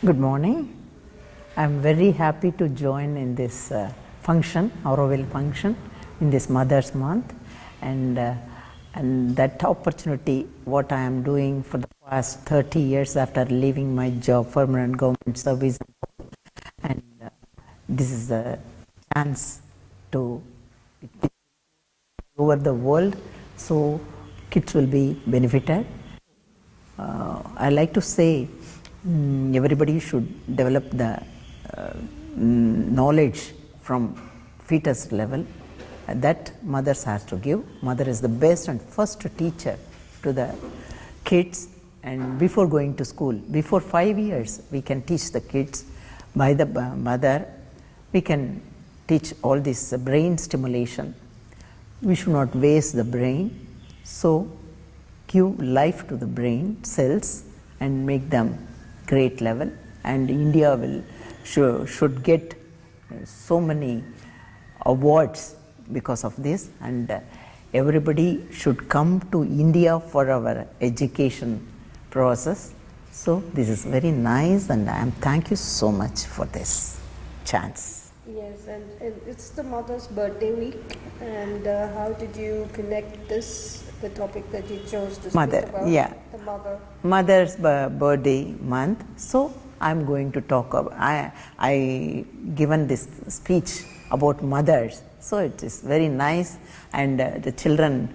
Good morning. I'm very happy to join in this function, Auroville function, in this Mother's Month, and that opportunity, what I am doing for the past 30 years after leaving my job, permanent government service, and this is a chance to over the world, so kids will be benefited. I like to say everybody should develop the knowledge from fetus level that mothers has to give. Mother is the best and first teacher to the kids, and before going to school, before 5 years, we can teach the kids by the mother. We can teach all this brain stimulation. We should not waste the brain, so give life to the brain cells and make them great level, and India will should get so many awards because of this, and everybody should come to India for our education process. So this is very nice, and I am thank you so much for this chance. Yes, and it's the mother's birthday week, and how did you connect this, the topic that you chose to speak about? Yeah, the mother. Mother's birthday month. So I'm going to talk about, I given this speech about mothers, so it is very nice, and the children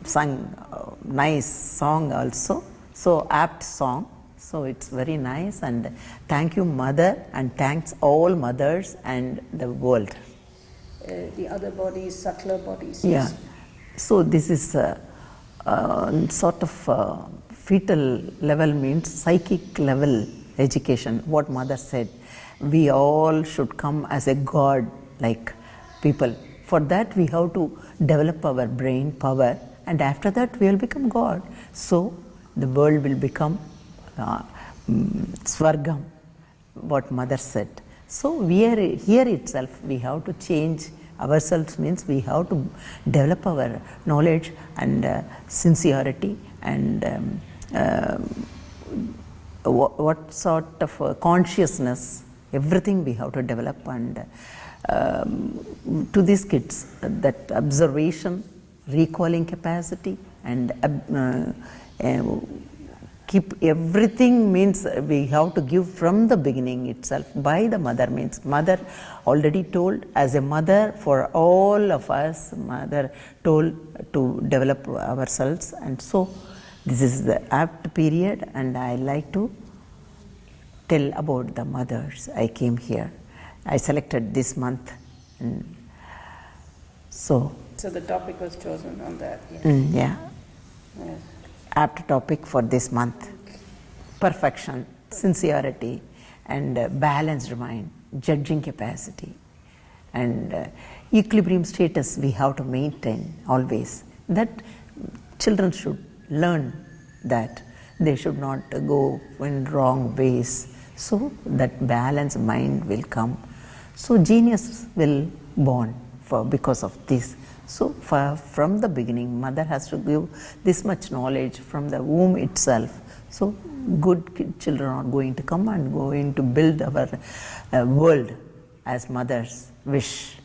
sung nice song also, so apt song. So it's very nice, and thank you, mother, and thanks all mothers and the world. The other bodies, subtler bodies. Yeah. So this is sort of fetal level means psychic level education. What mother said, we all should come as a god like people. For that we have to develop our brain power, and after that we will become God. So the world will become Swargam, what mother said. So we are here itself, we have to change ourselves, means we have to develop our knowledge and sincerity, and what sort of consciousness, everything we have to develop, and to these kids, that observation, recalling capacity, and keep everything, means we have to give from the beginning itself by the mother, means mother already told, as a mother for all of us, mother told to develop ourselves, and so this is the apt period, and I like to tell about the mothers. I came here, I selected this month, and so the topic was chosen on that. Yeah. Yes. Apt topic for this month. Perfection, sincerity, and balanced mind, judging capacity, and equilibrium status we have to maintain always. That children should learn that they should not go in wrong ways. So that balanced mind will come. So genius will born because of this. So from the beginning, mother has to give this much knowledge from the womb itself. So good children are going to come and going to build our world as mothers wish.